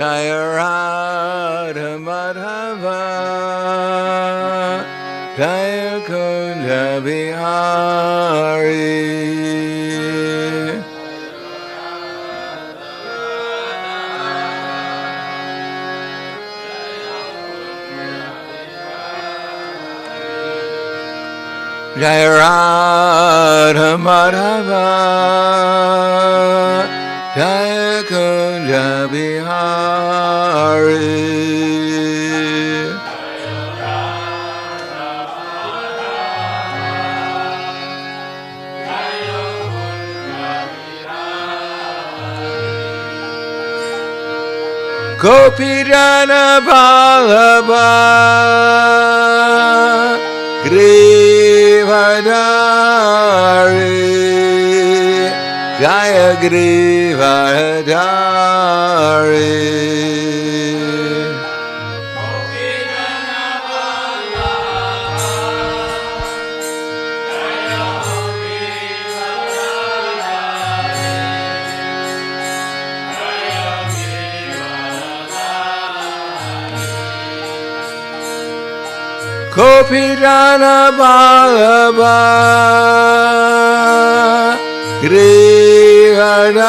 Jaya Radha Madhava Jaya Kunja Bihari Jaya Radha Madhava Jaya Kunja Bihari Gopirana Vallabha Grivadari Jaya Grivadari Gopirana Vallabha Grivadari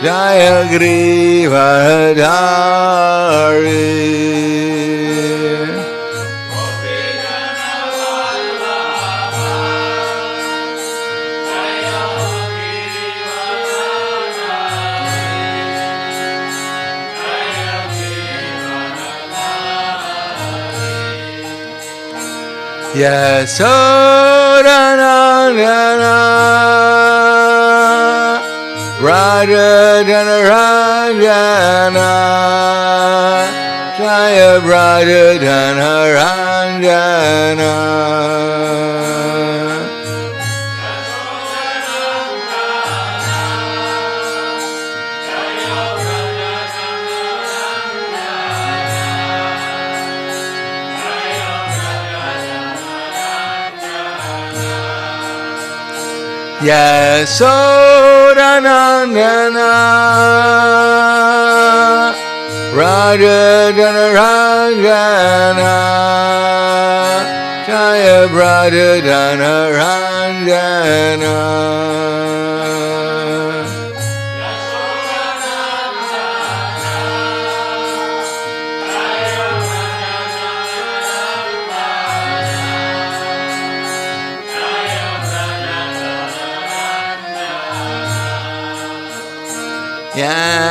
Jaya Grivadari Yasodanandana Raja Dhanaranjana Jaya Raja Dhanaranjana Yasodanandana Raja Dhanaranjana Jaya Raja Dhanaranjana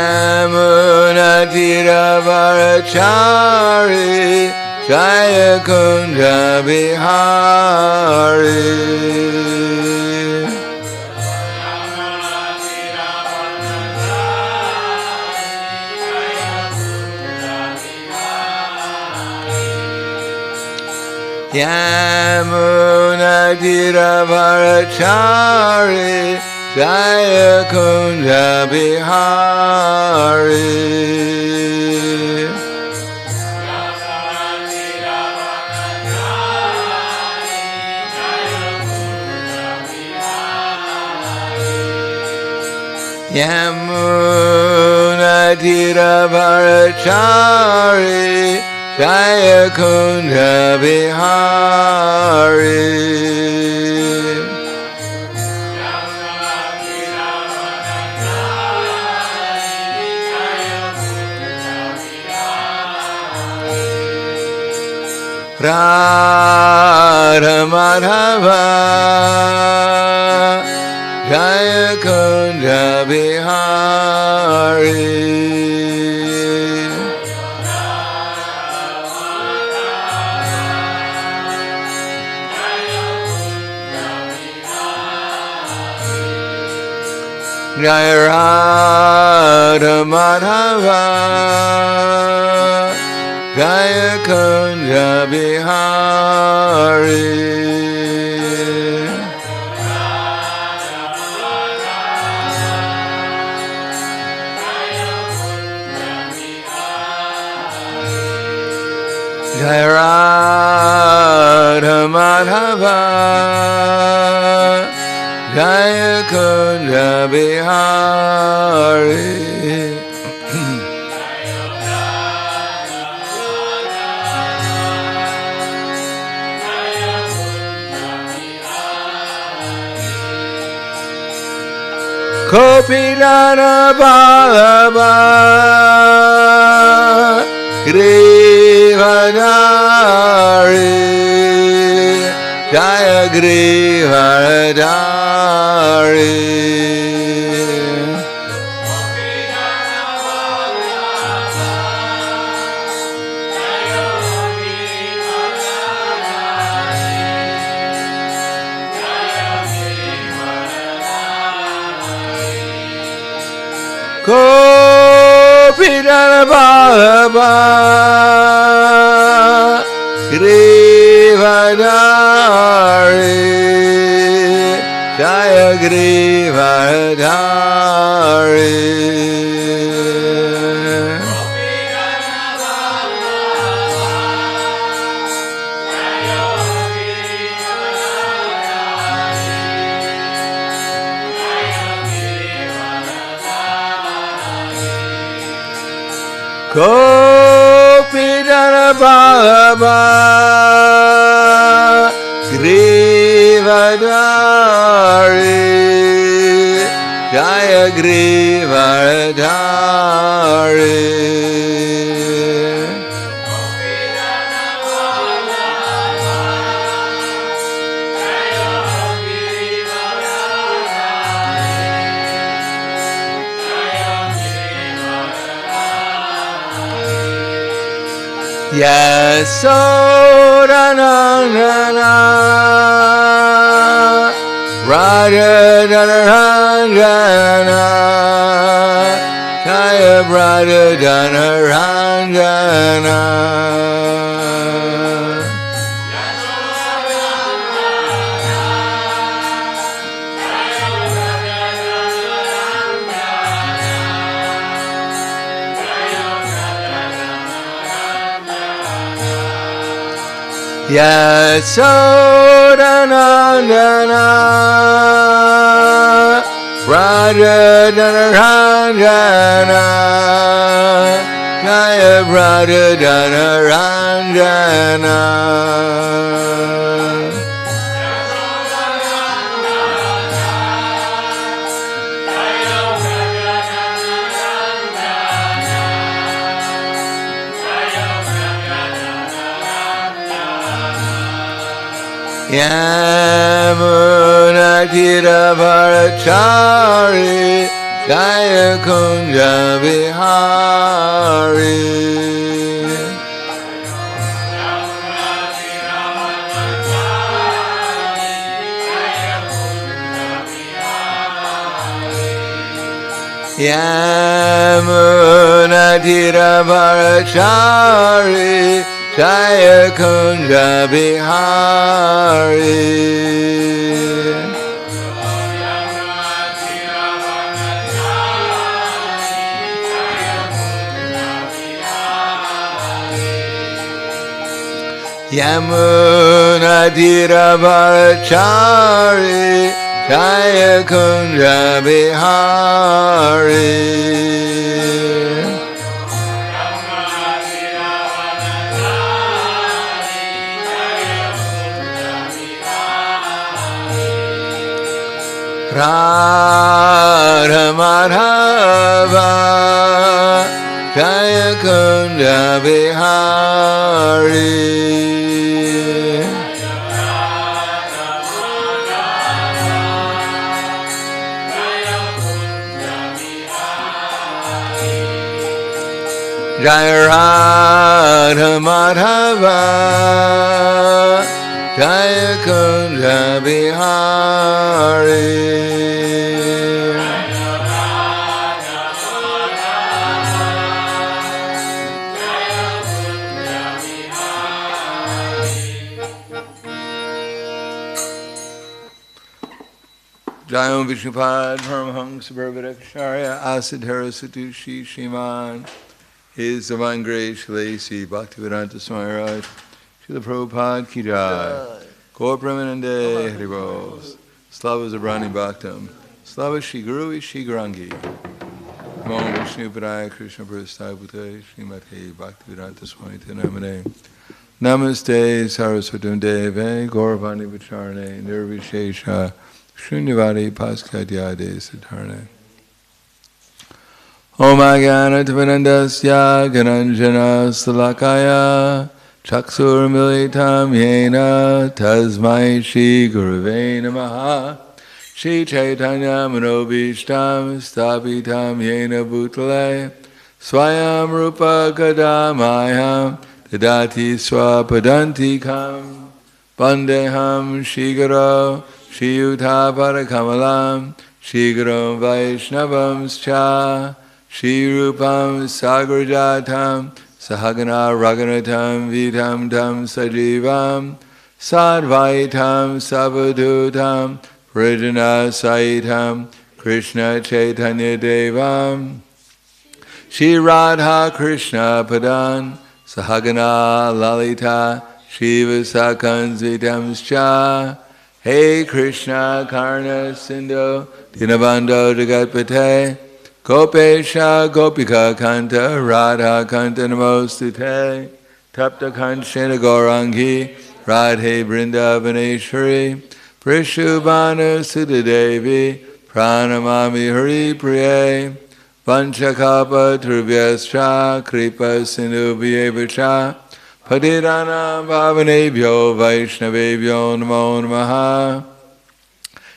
Yamuna Tiravarachari Jaya Kunja Bihari Yamuna Tiravarachari Jaya Kunja Bihari Yamuna Tiravarachari Jaya Kunja Bihari Radha Madhava Jaya Kunja Bihari Jaya Radha Madhava Jaya Kunja Bihari Jaya Radha Madhava Jaya Kunja Bihari. Kopilana Bhava Grivadari Jaya Grivadari. Kopidana Bhava Grivadari Jaya Grivadari. Kopidana Bhava Grivadari Jaya Grivadari. Yasodanandana Radha-dana-ranjana Jaya Radha-dana-ranjana. Yasodanandana Radha-dana-ranjana Jaya Radha-dana-ranjana. Yamuna Tira Varachari Jaya Kunja Vihari. Yamuna Tira Varachari Jaya Kunja Bihari. Yamuna Tira Varachari Jaya Kunja Bihari. Radha Madhava Jaya Kunja Bihari. Jaya Radha Madhava Jaya Kunja Bihari. Jayam Vishnupad Paramahansa Bharvadakshaya Asadhara Satushi Shiman. His Divine Grace Sri Bhaktivedanta Swami Raj Srila Prabhupada Ki Jai. Gaur Premanande Haribol. Slava Zabrani Bhaktam, Slava Shiguru Shigrangi, Namo Vishnu Padaya Krishna Prasthaya Bhutaya Srimate Bhaktivedanta Swami Namane. Namaste Saraswatam Deve Gauravani Vicharane Nirvishesha Shunyavadi Paskadyade Siddharne. Om Agana Tavanandasya Gananjana Salakaya Chaksur Militam Yena Tasmai Shri Gurave Namaha Shri Chaitanya Manobishtam Stapitam Yena Bhutale Swayam Rupa Kadamayam Tadati Swapadantikam Bandeham Shigaro Shiyuta Parakamalam Shigaro Vaishnavamscha Shirupam Sagrajatam Sahagana Raganatam Vitam Tam Sajivam Sadvaitam Savadutam Vrijana Saitam Krishna Chaitanya Devam Shri Radha Krishna Padan Sahagana Lalita Shiva Sakanzitamscha Hey Krishna Karna Sindhu Dinabando Jagatpate Gopesha Gopika Kanta Radha Kanta Namostute Tapta Kanchena Gaurangi Radhe Vrindavaneshwari Prishubhanu Siddhadevi Pranamami Hari Priye Vanchakapa Trubhyascha Kripa Sindhubhyevacha Patiranam Bhavanebhyo Vaishnavebhyo Namo Namaha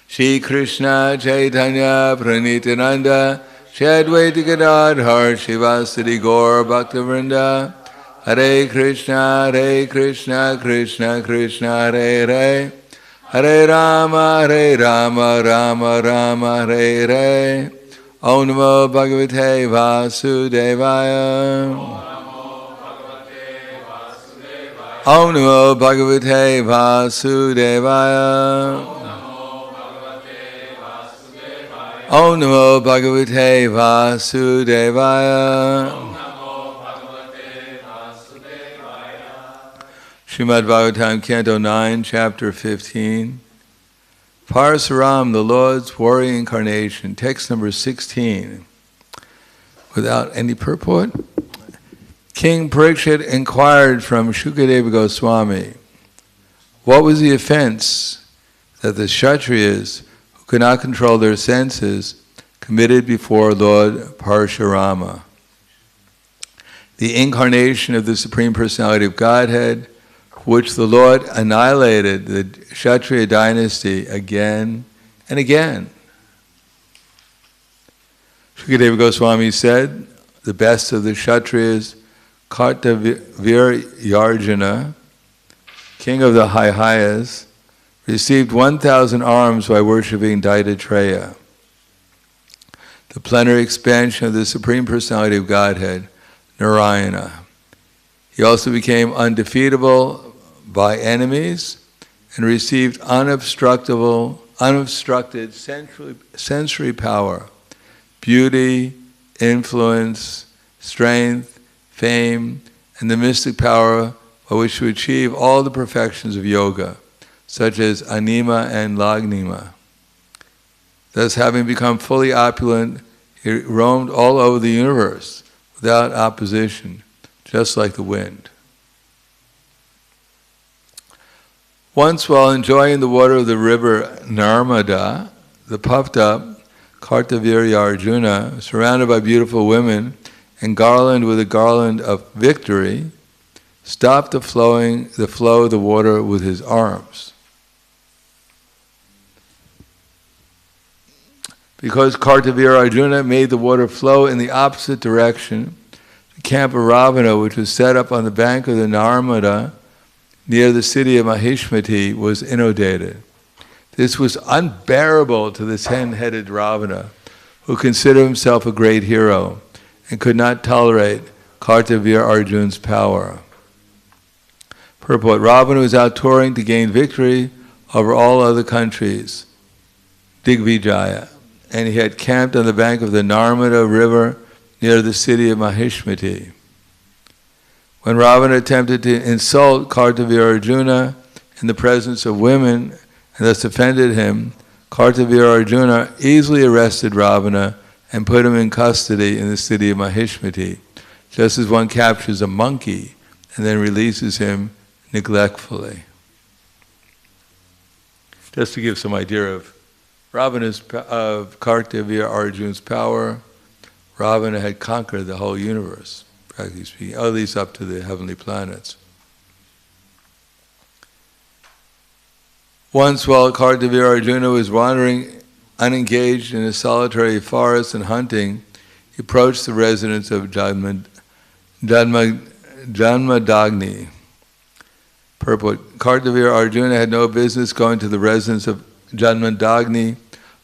Shri Krishna Chaitanya Pranitananda Shri Advaita Gadadhar Shivasati Gaur Bhaktivinoda Hare Krishna Krishna Krishna Hare Hare Hare Rama Rama Rama Hare Hare Om Namo Bhagavate Vasudevaya Om Namo Bhagavate Vasudevaya Om Namo Bhagavate Vasudevaya. Srimad Bhagavatam, Canto 9, Chapter 15. Parasaram, the Lord's warrior incarnation, text number 16. Without any purport, King Parikshit inquired from Shukadeva Goswami, what was the offense that the Kshatriyas who could not control their senses committed before Lord Parashurama? The incarnation of the Supreme Personality of Godhead, which the Lord annihilated the Kshatriya dynasty again and again. Shukadeva Goswami said, the best of the Kshatriyas, Kartavirya, king of the Haihayas, received 1,000 arms by worshipping Daitatreya, the plenary expansion of the Supreme Personality of Godhead, Narayana. He also became undefeatable by enemies and received unobstructed sensory power, beauty, influence, strength, fame, and the mystic power by which to achieve all the perfections of yoga, such as anima and lagnima. Thus, having become fully opulent, he roamed all over the universe without opposition, just like the wind. Once, while enjoying the water of the river Narmada, the puffed-up Kartavirya Arjuna, surrounded by beautiful women and garlanded with a garland of victory, stopped the flow of the water with his arms. Because Kartavirya Arjuna made the water flow in the opposite direction, the camp of Ravana, which was set up on the bank of the Narmada, near the city of Mahishmati, was inundated. This was unbearable to the 10-headed Ravana, who considered himself a great hero and could not tolerate Kartavirya Arjuna's power. Purport: Ravana was out touring to gain victory over all other countries, Digvijaya, and he had camped on the bank of the Narmada river near the city of Mahishmati. When Ravana attempted to insult Kartavirya Arjuna in the presence of women and thus offended him, Kartavira Arjuna easily arrested Ravana and put him in custody in the city of Mahishmati, just as one captures a monkey and then releases him neglectfully. Just to give some idea of Kartavira Arjuna's power, Ravana had conquered the whole universe, practically speaking, at least up to the heavenly planets. Once while Kartavira Arjuna was wandering unengaged in a solitary forest and hunting, he approached the residence of Janmadagni. Purport: Kartavira Arjuna had no business going to the residence of Janmadagni,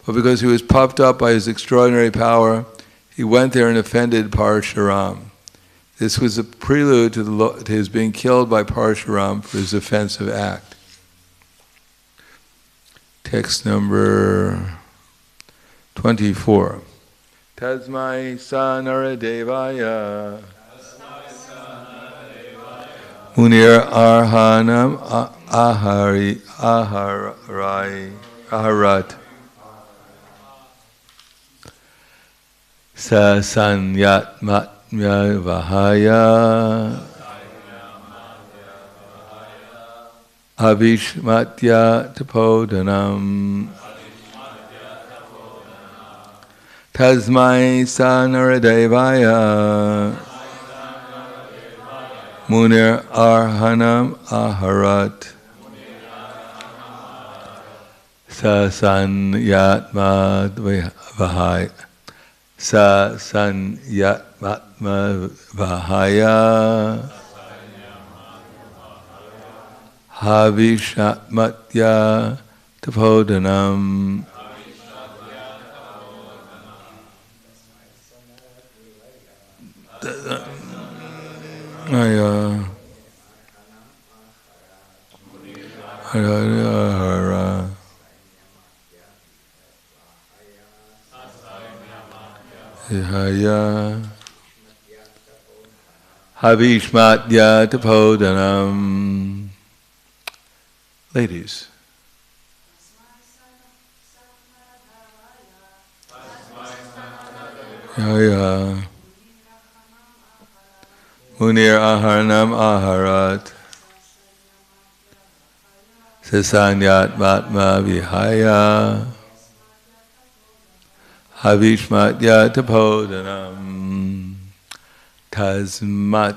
but because he was puffed up by his extraordinary power, he went there and offended Parshuram. This was a prelude to his being killed by Parshuram for his offensive act. Text number 24. Tasmai Sanaradevaya Munir Arhanam Aharat Sasanyat Matmya Vahaya Avishmatya Tapodanam Tasmai Sanaradevaya Munir Arhanam Aharat Sasanyatma Vahaya Sasanyatma Vahaya Havishatmatya Tapodanam. Havishmatya Tapodanam. Ladies. Munir Aharnam Aharat Sasanyat Matma Vihaya Havishmatya Tapodanam Tasmat.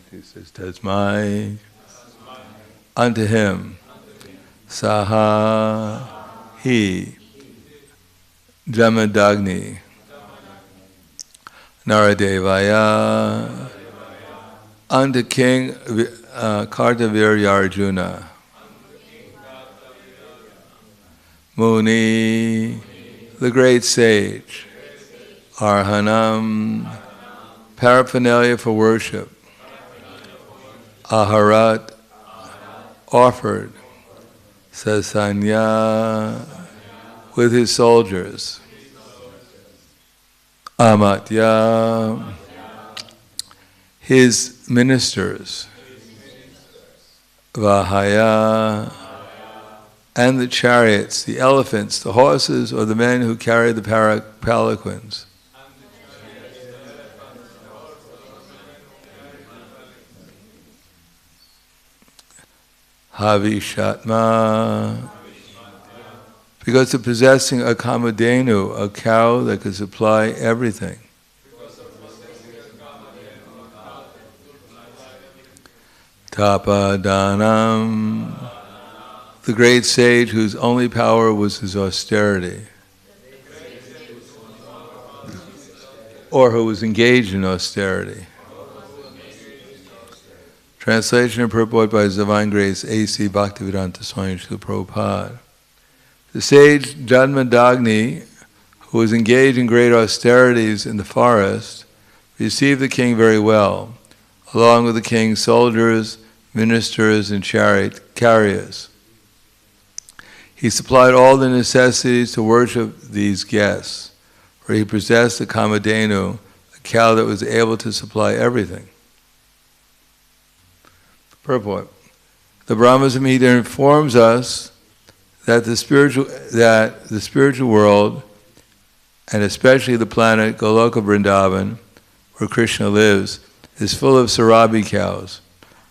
He says Tasmai. Unto him, Saha, he, Jamadagni, Naradevaya, unto King Kartavira Arjuna, Muni, the great sage, Arhanam, paraphernalia for worship, Aharat, offered, Sasanya, with his soldiers, Amatya, his ministers, Vahaya, and the chariots, the elephants, the horses, or the men who carry the palanquins. Havishatma, because of possessing a kamadhenu, a cow that could supply everything. Tapadanam, the great sage whose only power was his austerity, or who was engaged in austerity. Translation and purport by His Divine Grace A.C. Bhaktivedanta Swami Srila Prabhupada. The sage Janmadagni, who was engaged in great austerities in the forest, received the king very well, along with the king's soldiers, ministers, and chariot carriers. He supplied all the necessities to worship these guests, for he possessed a kamadhenu, a cow that was able to supply everything. Purport. The Brahma Samhita informs us that the spiritual world, and especially the planet Goloka Vrindavan, where Krishna lives, is full of Sarabi cows.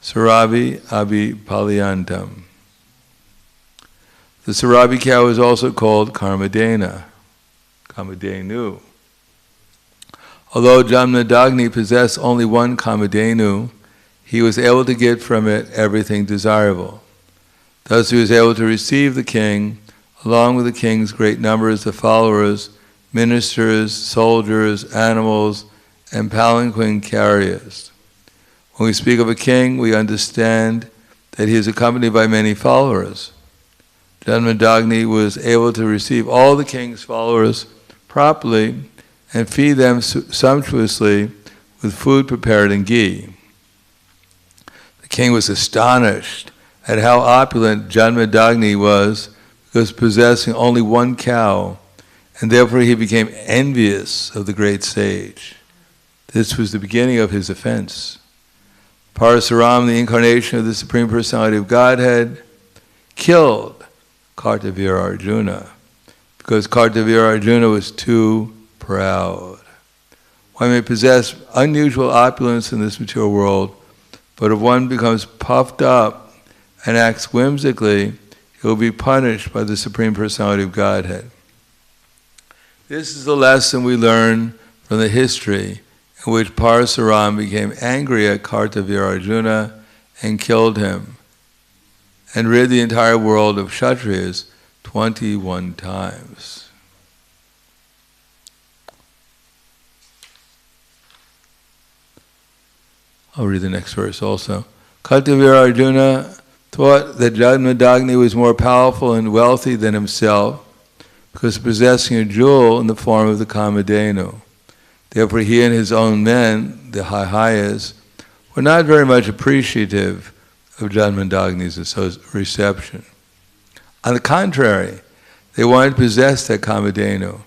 Sarabi Abhi Palyantam. The Sarabi cow is also called Kamadena, Kamadenu. Although Jamnadagni possessed only one Kamadenu, he was able to get from it everything desirable. Thus he was able to receive the king, along with the king's great numbers of followers, ministers, soldiers, animals, and palanquin carriers. When we speak of a king, we understand that he is accompanied by many followers. Janmadagni was able to receive all the king's followers properly and feed them sumptuously with food prepared in ghee. The king was astonished at how opulent Janmadagni was, because possessing only one cow, and therefore he became envious of the great sage. This was the beginning of his offense. Parasuram, the incarnation of the Supreme Personality of Godhead, killed Kartavira Arjuna, because Kartavira Arjuna was too proud. One may possess unusual opulence in this material world, but if one becomes puffed up and acts whimsically, he will be punished by the Supreme Personality of Godhead. This is the lesson we learn from the history in which Parasuram became angry at Kartavira Arjuna and killed him, and rid the entire world of Kshatriyas 21 times. I'll read the next verse also. Kartavira Arjuna thought that Janmadagni was more powerful and wealthy than himself, because possessing a jewel in the form of the Kamadenu. Therefore he and his own men, the Hahayas, were not very much appreciative of Janmadagni's reception. On the contrary, they wanted to possess that Kamadenu,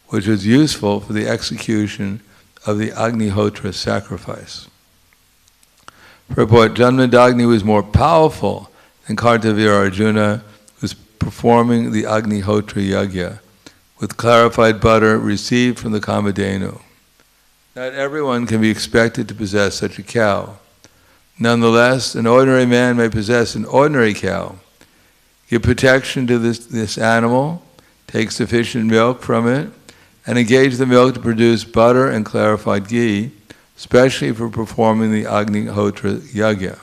which was useful for the execution of the Agnihotra sacrifice. Purport, Janmadagni was more powerful than Kartavira Arjuna, who was performing the Agnihotra Yagya with clarified butter received from the Kamadenu. Not everyone can be expected to possess such a cow. Nonetheless, an ordinary man may possess an ordinary cow, give protection to this animal, take sufficient milk from it, and engage the milk to produce butter and clarified ghee, especially for performing the Agnihotra Yagya.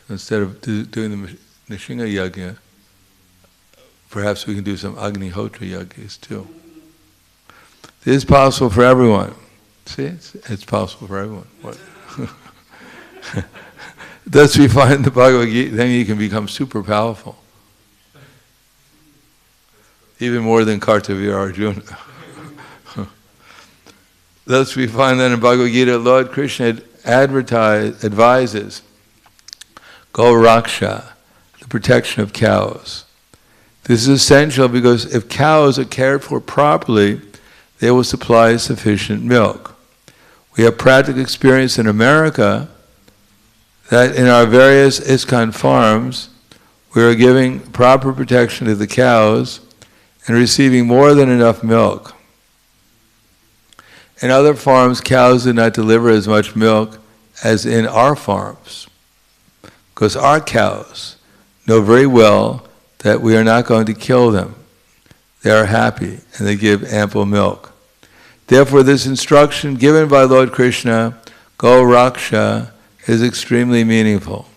Instead of doing the Nishinga Yagya, perhaps we can do some Agnihotra Yagyas too. This is possible for everyone. See, it's possible for everyone. Thus we find the Bhagavad Gita, then you can become super powerful. Even more than Kartavira Arjuna. Thus we find that in Bhagavad Gita, Lord Krishna advises Go Raksha, the protection of cows. This is essential because if cows are cared for properly, they will supply sufficient milk. We have practical experience in America that in our various ISKCON farms, we are giving proper protection to the cows and receiving more than enough milk. In other farms, cows do not deliver as much milk as in our farms, because our cows know very well that we are not going to kill them. They are happy and they give ample milk. Therefore, this instruction given by Lord Krishna, Go Raksha, is extremely meaningful.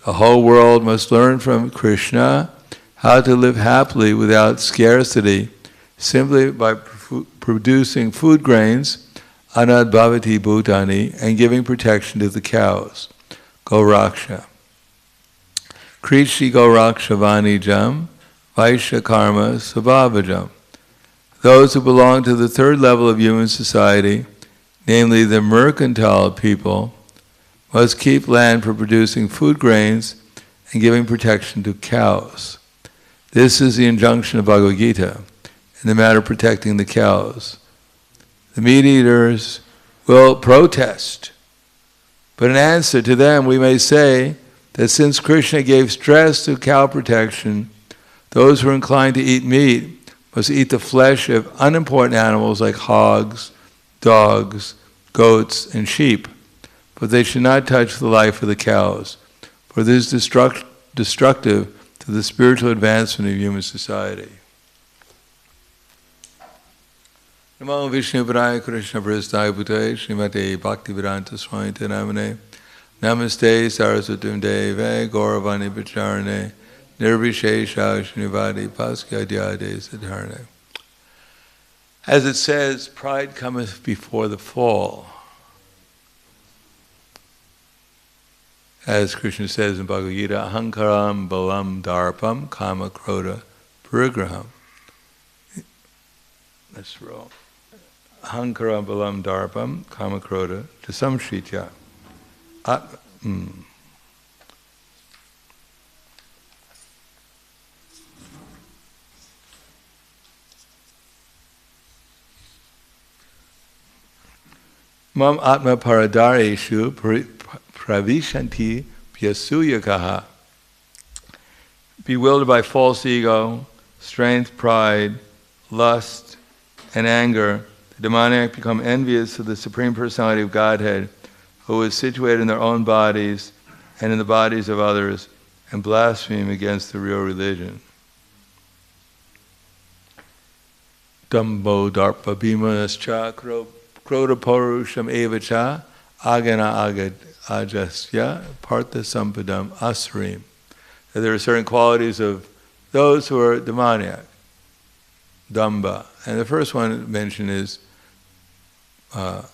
The whole world must learn from Krishna how to live happily without scarcity, simply by producing food grains, anad bhavati bhutani, and giving protection to the cows. Go Raksha. Krishi Go Raksha Vanijam, Vaishya Karma Sabhavajam. Those who belong to the third level of human society, namely the mercantile people, must keep land for producing food grains and giving protection to cows. This is the injunction of Bhagavad Gita in the matter of protecting the cows. The meat eaters will protest, but in answer to them we may say that since Krishna gave stress to cow protection, Those who are inclined to eat meat must eat the flesh of unimportant animals like hogs, dogs, goats, and sheep. But they should not touch the life of the cows, for this is destructive to the spiritual advancement of human society. Namo Vishnu Padaya Krishna Prasthaya Bhutaya Srimate Bhakti-vedanta Swami Namane Namaste Saraswatim Deve Gauravani Pacharane Nirvishesha Shnivadi Paskadhyade Siddharne. As it says, pride cometh before the fall. As Krishna says in Bhagavad Gita, Ahankaram Balam Darpam Kama Krodha Parigraham. That's wrong. Ahankaram Balam Darpam Kama Krodha Tasamshritya. Mam Atma Paradareshu Pravishanti Pyasuyakaha. Bewildered by false ego, strength, pride, lust, and anger, the demoniac become envious of the Supreme Personality of Godhead, who is situated in their own bodies and in the bodies of others, and blaspheme against the real religion. Dambo Darpa Bhimanascha Krodha Purusham Evacha Agana Ajasya Partha Sampadam Asrim. There are certain qualities of those who are demoniac, Damba. And the first one mentioned is, what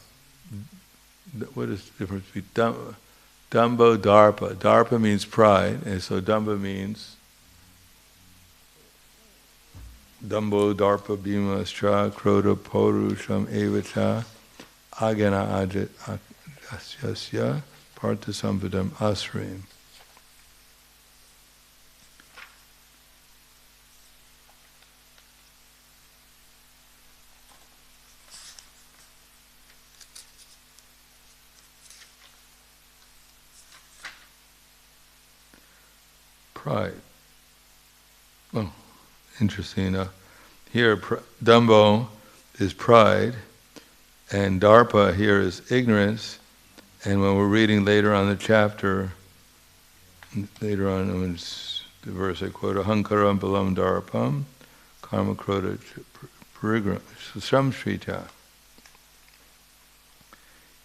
is the difference between Dambo, Darpa? Darpa means pride, and so Damba means Dambo, Darpa, Bhimastra, Krodha, Purusham, Evacha, Agana, Asyasya, Partha Sampadam, Asrim. Pride. Well, interesting enough. Here, Dambo is pride, and Darpa here is ignorance. And when we're reading later on the chapter, later on, it's the verse I quote, Ahankaram Balam Darpam, Karma Krodha Parigram, Samshrita.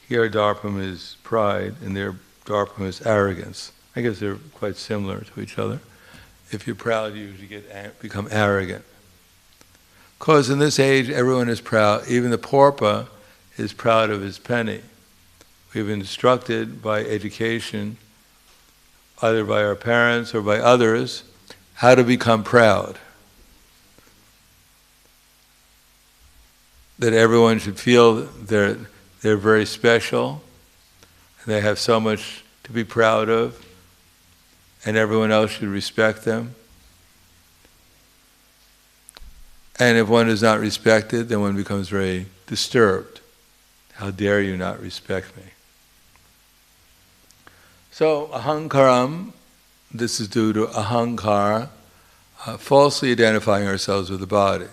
Here, Darpam is pride, and there, Darpam is arrogance. I guess they're quite similar to each other. If you're proud, you usually become arrogant. Because in this age, everyone is proud. Even the pauper is proud of his penny. We've been instructed by education, either by our parents or by others, how to become proud. That everyone should feel they're very special, and they have so much to be proud of, and everyone else should respect them. And if one is not respected, then one becomes very disturbed. How dare you not respect me? So, ahankaram, this is due to ahankara, falsely identifying ourselves with the body.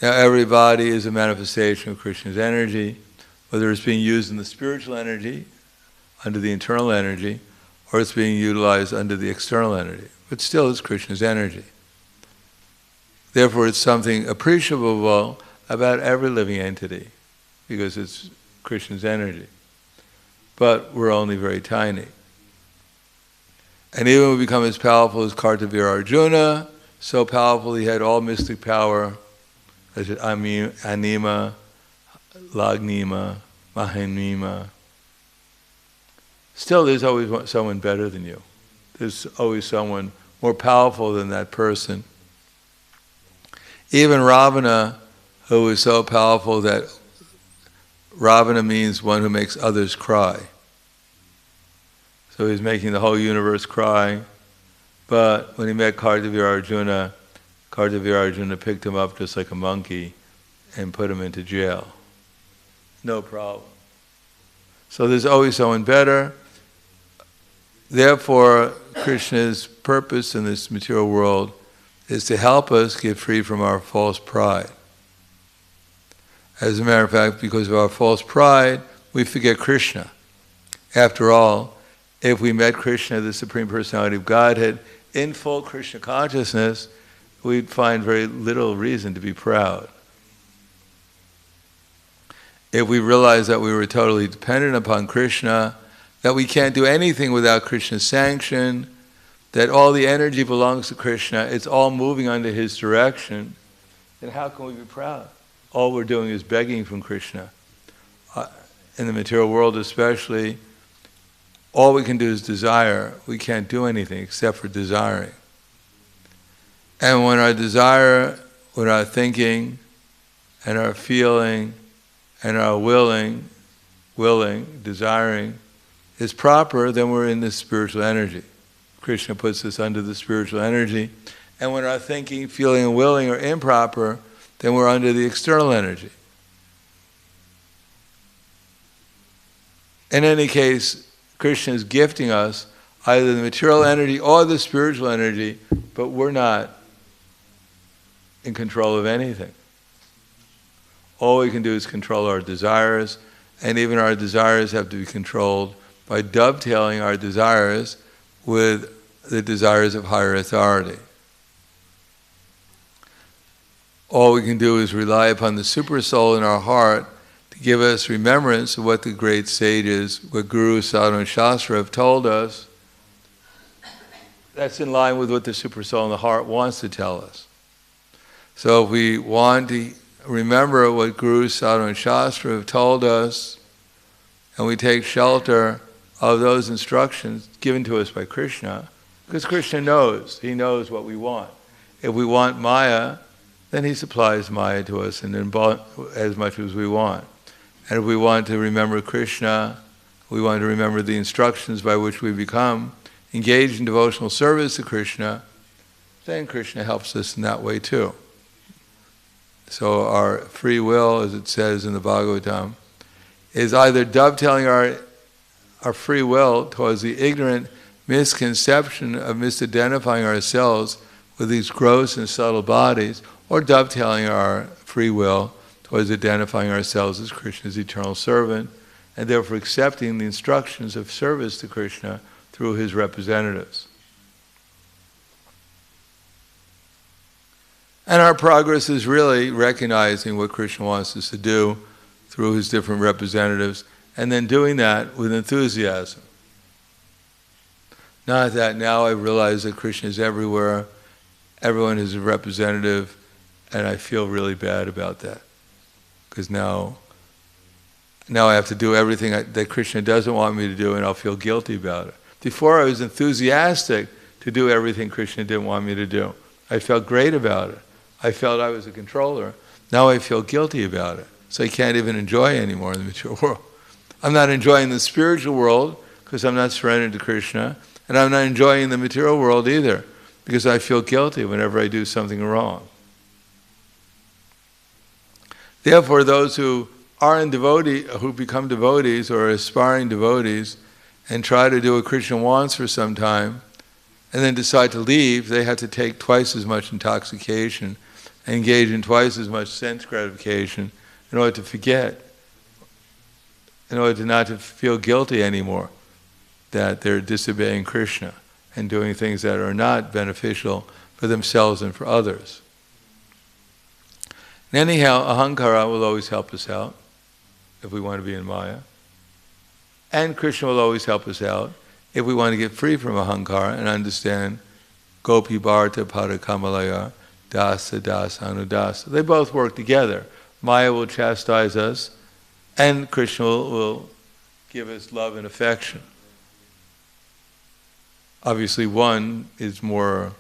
Now, every body is a manifestation of Krishna's energy, whether it's being used in the spiritual energy, under the internal energy, or it's being utilized under the external energy. But still, it's Krishna's energy. Therefore, it's something appreciable about every living entity, because it's Krishna's energy. But we're only very tiny. And even when we become as powerful as Kartavira Arjuna, so powerful he had all mystic power, as Anima, Lagnima, Mahanima. Still, there's always someone better than you. There's always someone more powerful than that person. Even Ravana, who is so powerful that Ravana means one who makes others cry. So he's making the whole universe cry. But when he met Kartavira Arjuna picked him up just like a monkey and put him into jail. No problem. So there's always someone better. Therefore, Krishna's purpose in this material world is to help us get free from our false pride. As a matter of fact, because of our false pride, we forget Krishna. After all, if we met Krishna, the Supreme Personality of Godhead, in full Krishna consciousness, we'd find very little reason to be proud. If we realized that we were totally dependent upon Krishna, that we can't do anything without Krishna's sanction, that all the energy belongs to Krishna, it's all moving under his direction, then how can we be proud? All we're doing is begging from Krishna. In the material world especially, all we can do is desire. We can't do anything except for desiring. And when our desire, when our thinking, and our feeling, and our willing, desiring, is proper, then we're in this spiritual energy. Krishna puts us under the spiritual energy. And when our thinking, feeling, and willing are improper, then we're under the external energy. In any case, Krishna is gifting us either the material energy or the spiritual energy, but we're not in control of anything. All we can do is control our desires, and even our desires have to be controlled by dovetailing our desires with the desires of higher authority. All we can do is rely upon the super soul in our heart to give us remembrance of what the great sages, what Guru, Sadhu, and Shastra have told us. That's in line with what the super soul in the heart wants to tell us. So if we want to remember what Guru, Sadhu, and Shastra have told us, and we take shelter of those instructions given to us by Krishna, because Krishna knows, he knows what we want. If we want Maya, then he supplies Maya to us and as much as we want. And if we want to remember Krishna, we want to remember the instructions by which we become engaged in devotional service to Krishna, then Krishna helps us in that way too. So our free will, as it says in the Bhagavatam, is either dovetailing our free will towards the ignorant misconception of misidentifying ourselves with these gross and subtle bodies, or dovetailing our free will towards identifying ourselves as Krishna's eternal servant, and therefore accepting the instructions of service to Krishna through his representatives. And our progress is really recognizing what Krishna wants us to do through his different representatives, and then doing that with enthusiasm. Not that now I realize that Krishna is everywhere, everyone is a representative, and I feel really bad about that. Because now I have to do everything that Krishna doesn't want me to do, and I'll feel guilty about it. Before I was enthusiastic to do everything Krishna didn't want me to do. I felt great about it. I felt I was a controller. Now I feel guilty about it. So I can't even enjoy anymore in the material world. I'm not enjoying the spiritual world because I'm not surrendered to Krishna, and I'm not enjoying the material world either because I feel guilty whenever I do something wrong. Therefore, those who who become devotees or aspiring devotees and try to do what Krishna wants for some time and then decide to leave, they have to take twice as much intoxication, engage in twice as much sense gratification in order to forget, in order to not to feel guilty anymore that they're disobeying Krishna and doing things that are not beneficial for themselves and for others. And anyhow, ahankara will always help us out if we want to be in Maya. And Krishna will always help us out if we want to get free from ahankara and understand gopi bharata parakamalaya dasa dasa anudasa. They both work together. Maya will chastise us, and Krishna will give us love and affection. Obviously, one is more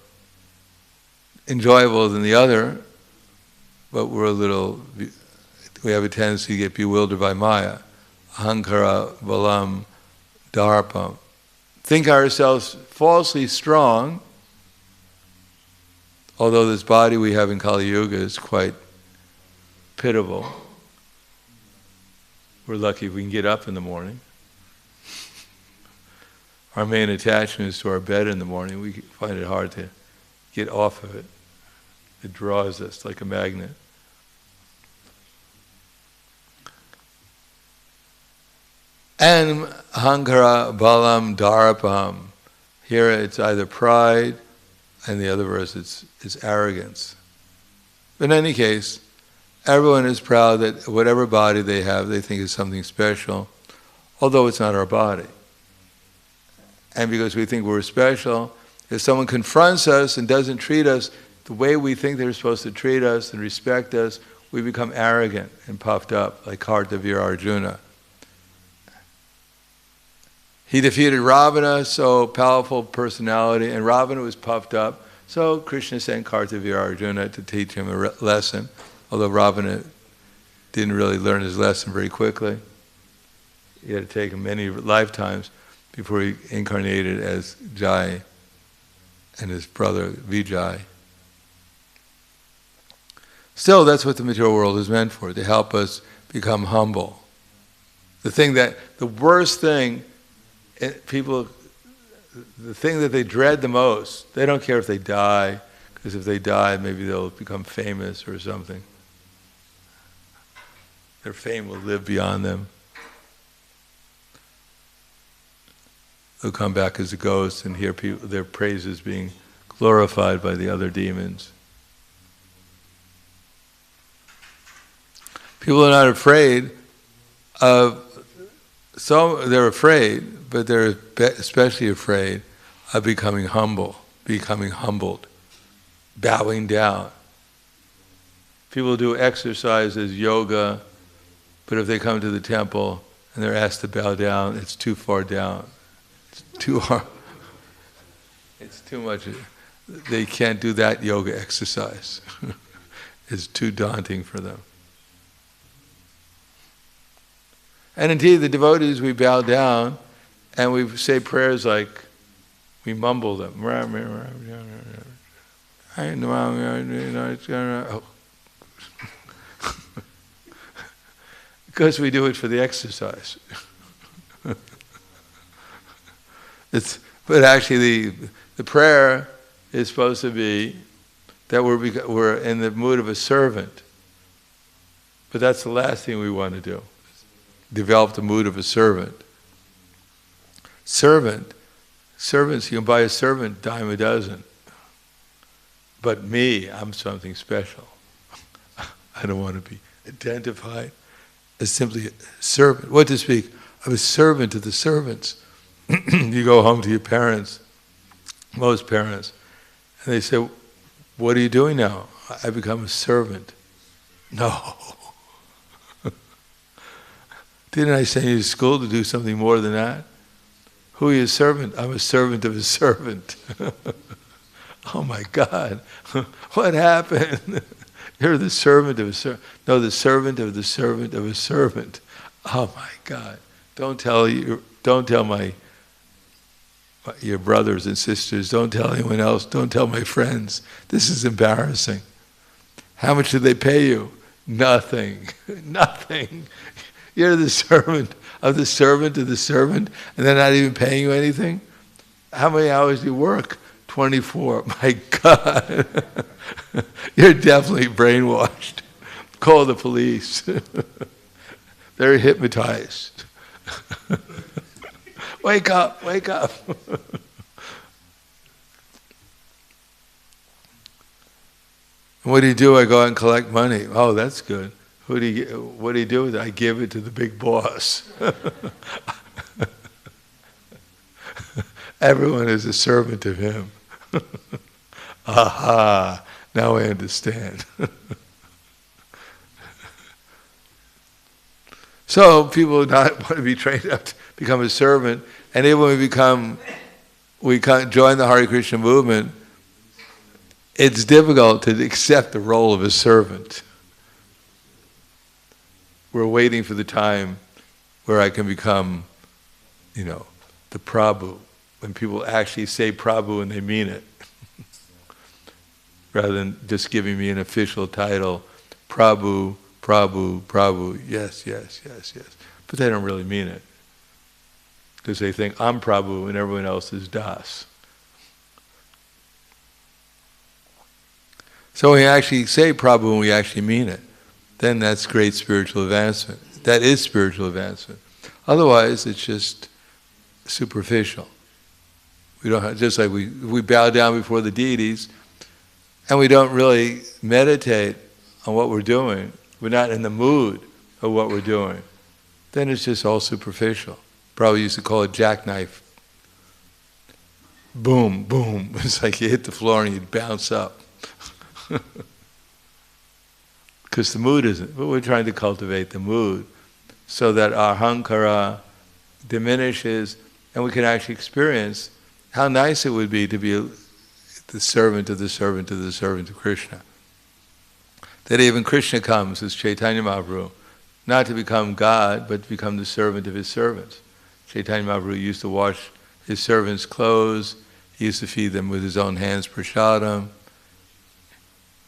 enjoyable than the other, but we have a tendency to get bewildered by Maya. Ahankara, balam, darpam. Think ourselves falsely strong, although this body we have in Kali Yuga is quite pitiable. We're lucky if we can get up in the morning. our main attachment is to our bed in the morning, we find it hard to get off of it. It draws us like a magnet. And hankara balam darapam. Here it's either pride, and the other verse it's arrogance. But in any case, everyone is proud that whatever body they have, they think is something special, although it's not our body. And because we think we're special, if someone confronts us and doesn't treat us the way we think they're supposed to treat us and respect us, we become arrogant and puffed up, like Kartavya Arjuna. He defeated Ravana, so powerful personality, and Ravana was puffed up. So Krishna sent Kartavya Arjuna to teach him a lesson, although Ravana didn't really learn his lesson very quickly. He had to take him many lifetimes before he incarnated as Jai and his brother Vijay. Still, that's what the material world is meant for, to help us become humble. The worst thing, people, the thing that they dread the most, they don't care if they die, because if they die, maybe they'll become famous or something. Their fame will live beyond them. They'll come back as a ghost and hear their praises being glorified by the other demons. People are not afraid of, they're afraid, but they're especially afraid of becoming humble, becoming humbled, bowing down. People do exercises, yoga, but if they come to the temple and they're asked to bow down, it's too far down. It's too hard. It's too much. They can't do that yoga exercise. It's too daunting for them. And indeed, the devotees, we bow down and we say prayers like, we mumble them. Because we do it for the exercise. But actually the prayer is supposed to be that we're in the mood of a servant. But that's the last thing we want to do. Develop the mood of a servant. Servants, you can buy a servant dime a dozen. But me, I'm something special. I don't want to be identified as simply a servant. What to speak? I'm a servant to the servants. You go home to your parents, most parents, and they say, what are you doing now? I become a servant. No. Didn't I send you to school to do something more than that? Who are you a servant? I'm a servant of a servant. Oh my God, what happened? You're the servant of a servant. No, the servant of the servant of a servant. Oh my God. Don't tell your brothers and sisters, don't tell anyone else, don't tell my friends. This is embarrassing. How much did they pay you? Nothing. Nothing. You're the servant of the servant of the servant, and they're not even paying you anything? How many hours do you work? 24. My God. You're definitely brainwashed. Call the police. They're hypnotized. Wake up, wake up. What do you do? I go out and collect money. Oh, that's good. What do you do with it? I give it to the big boss. Everyone is a servant of him. Aha, now I understand. So people not want to be trained up to become a servant, and then when we join the Hare Krishna movement, it's difficult to accept the role of a servant. We're waiting for the time where I can become, the Prabhu, when people actually say Prabhu and they mean it, rather than just giving me an official title, Prabhu, Prabhu, Prabhu, yes, yes, yes, yes. But they don't really mean it. because they think I'm Prabhu and everyone else is Das. So when we actually say Prabhu and we actually mean it, then that's great spiritual advancement. That is spiritual advancement. Otherwise, it's just superficial. We don't have, just like we bow down before the deities and we don't really meditate on what we're doing, we're not in the mood of what we're doing, then it's just all superficial. Probably used to call it jackknife. Boom, boom. It's like you hit the floor and you bounce up. Because the mood isn't, but we're trying to cultivate the mood so that our hankara diminishes and we can actually experience how nice it would be to be the servant of the servant of the servant of Krishna. That even Krishna comes as Chaitanya Mahaprabhu, not to become God, but to become the servant of his servants. Chaitanya Mahaprabhu used to wash his servants' clothes, he used to feed them with his own hands prasadam.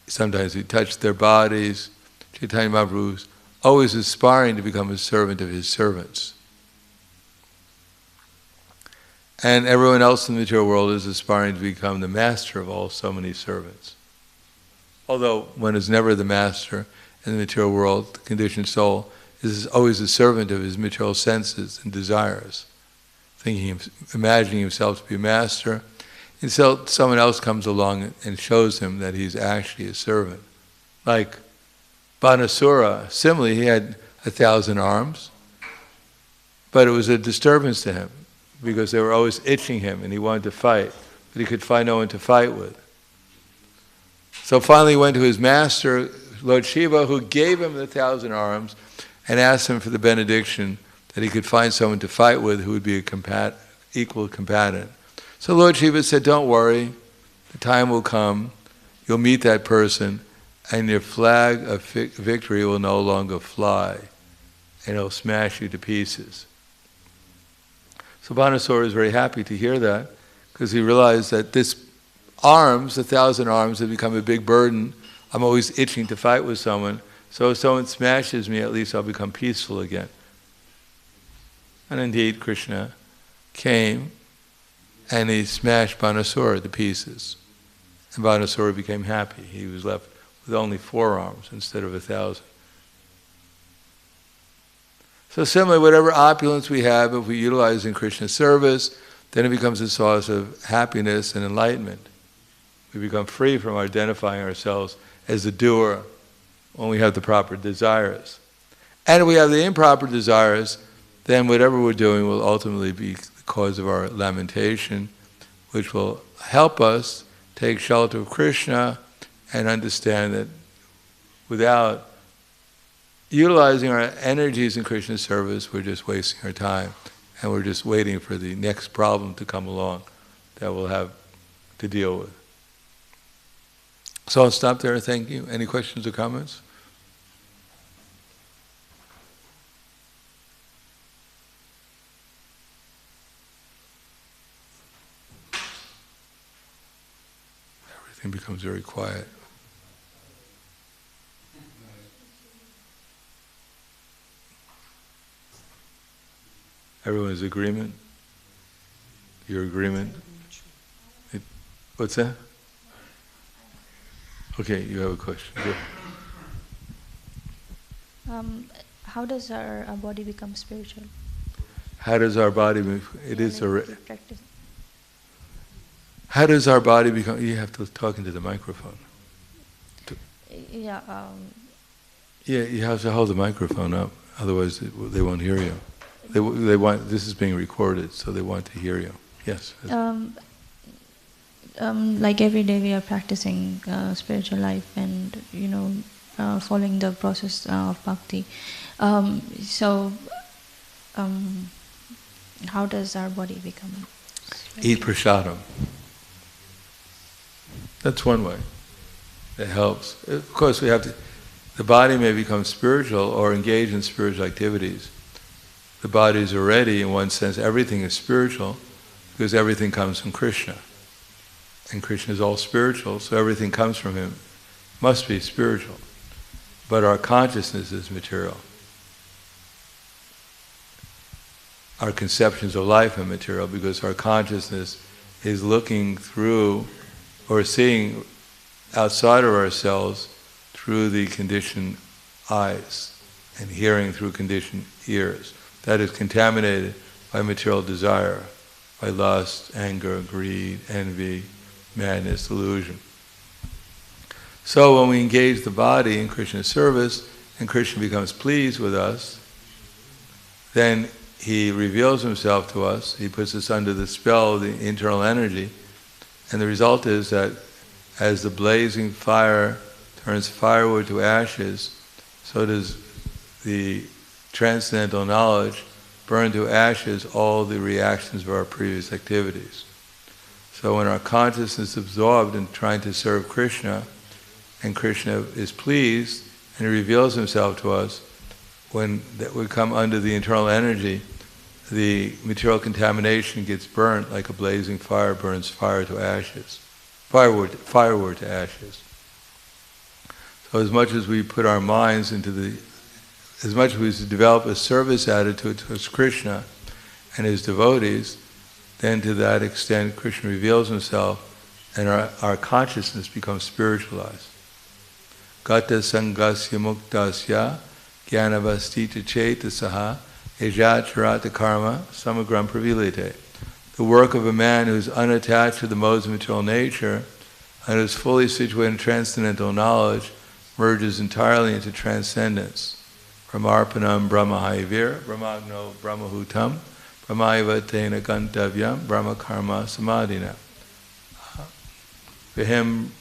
Sometimes he touched their bodies. Chaitanya Mahaprabhu was always aspiring to become a servant of his servants. And everyone else in the material world is aspiring to become the master of all so many servants. Although one is never the master in the material world, the conditioned soul is always a servant of his material senses and desires, imagining himself to be a master, until someone else comes along and shows him that he's actually a servant. Like Banasura, similarly, he had 1,000 arms, but it was a disturbance to him because they were always itching him and he wanted to fight, but he could find no one to fight with. So finally he went to his master, Lord Shiva, who gave him the 1,000 arms and asked him for the benediction that he could find someone to fight with who would be equal combatant. So Lord Shiva said, don't worry, the time will come, you'll meet that person, and your flag of victory will no longer fly, and it'll smash you to pieces. So Banasura is very happy to hear that, because he realized that this arms, 1,000 arms, have become a big burden. I'm always itching to fight with someone, so if someone smashes me, at least I'll become peaceful again. And indeed, Krishna came, and he smashed Banasura to pieces. And Banasura became happy. He was left with only 4 arms instead of 1,000. So similarly, whatever opulence we have, if we utilize in Krishna's service, then it becomes a source of happiness and enlightenment. We become free from identifying ourselves as the doer when we have the proper desires. And if we have the improper desires, then whatever we're doing will ultimately be the cause of our lamentation, which will help us take shelter of Krishna and understand that without utilizing our energies in Krishna's service, we're just wasting our time and we're just waiting for the next problem to come along that we'll have to deal with. So I'll stop there. Thank you. Any questions or comments? Everything becomes very quiet. Everyone's agreement? Your agreement? What's that? Okay, you have a question. How does our body become spiritual? How does our body How does our body become? You have to talk into the microphone. Yeah. Yeah, you have to hold the microphone up, otherwise they won't hear you. They want. This is being recorded, so they want to hear you. Yes. Like every day we are practicing spiritual life and following the process of bhakti. How does our body become spiritual? Eat prasadam. That's one way. It helps. Of course, we have to. The body may become spiritual or engage in spiritual activities. The body is already, in one sense, everything is spiritual because everything comes from Krishna. And Krishna is all spiritual, so everything comes from him. Must be spiritual. But our consciousness is material. our conceptions of life and material, because our consciousness is looking through or seeing outside of ourselves through the conditioned eyes and hearing through conditioned ears. That is contaminated by material desire, by lust, anger, greed, envy, madness, delusion. So when we engage the body in Krishna's service and Krishna becomes pleased with us, then he reveals himself to us, he puts us under the spell of the internal energy, and the result is that as the blazing fire turns firewood to ashes, so does the transcendental knowledge burn to ashes all the reactions of our previous activities. So when our consciousness is absorbed in trying to serve Krishna, and Krishna is pleased and he reveals himself to us, when that we come under the internal energy, the material contamination gets burnt like a blazing fire burns firewood to ashes. So as much as we put our minds into as much as we develop a service attitude towards Krishna and his devotees, then to that extent Krishna reveals himself and our consciousness becomes spiritualized. Gata sangasya muktasya jnanavastita chetasaha ejacharata karma samagram pravilite. The work of a man who is unattached to the modes of material nature and is fully situated in transcendental knowledge merges entirely into transcendence. Brahmarpanam brahmahaivir, brahmagno brahmahutam, brahmaiva tena gantavyam, brahma karma samadhina. For him,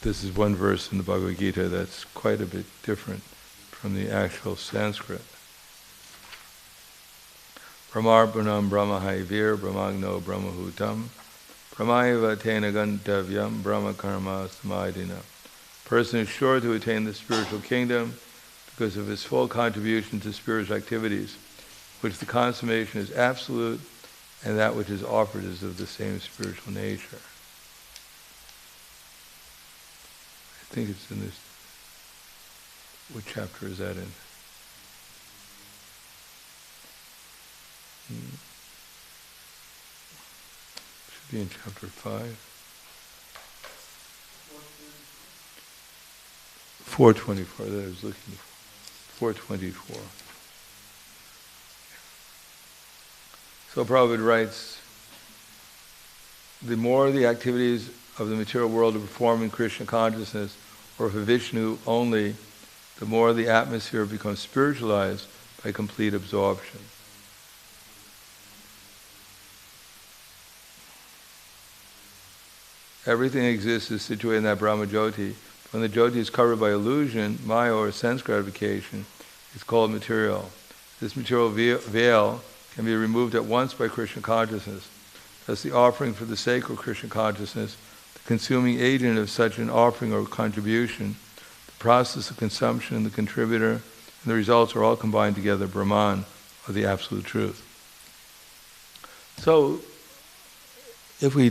this is one verse in the Bhagavad Gita that's quite a bit different from the actual Sanskrit. Brahmarpanam brahmahaivir, brahmagno brahmahutam, brahmaiva tena gantavyam, brahma karma samadhina. Person is sure to attain the spiritual kingdom because of his full contribution to spiritual activities, which the consummation is absolute, and that which is offered is of the same spiritual nature. I think it's in this. What chapter is that in? Should be in chapter 5. 424, that I was looking for. 424. So Prabhupada writes, the more the activities of the material world are performed in Krishna consciousness, or for Vishnu only, the more the atmosphere becomes spiritualized by complete absorption. Everything exists is situated in that Brahma Jyoti. When the Jyoti is covered by illusion, maya or sense gratification, it's called material. This material veil can be removed at once by Krishna consciousness. Thus the offering for the sake of Krishna consciousness, the consuming agent of such an offering or contribution, the process of consumption, the contributor, and the results are all combined together, Brahman, or the absolute truth. So, if we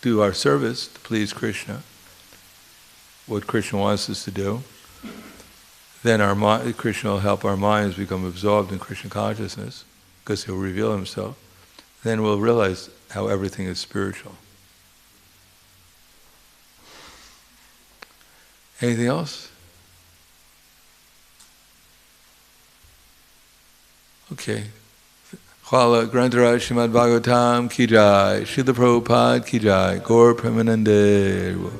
do our service to please Krishna, what Krishna wants us to do, then Krishna will help our minds become absorbed in Krishna consciousness, because he'll reveal himself. Then we'll realize how everything is spiritual. Anything else? Okay. Khala Grantaraj Srimad Bhagavatam ki jai, Srila Prabhupada ki jai, Gaur Premanande.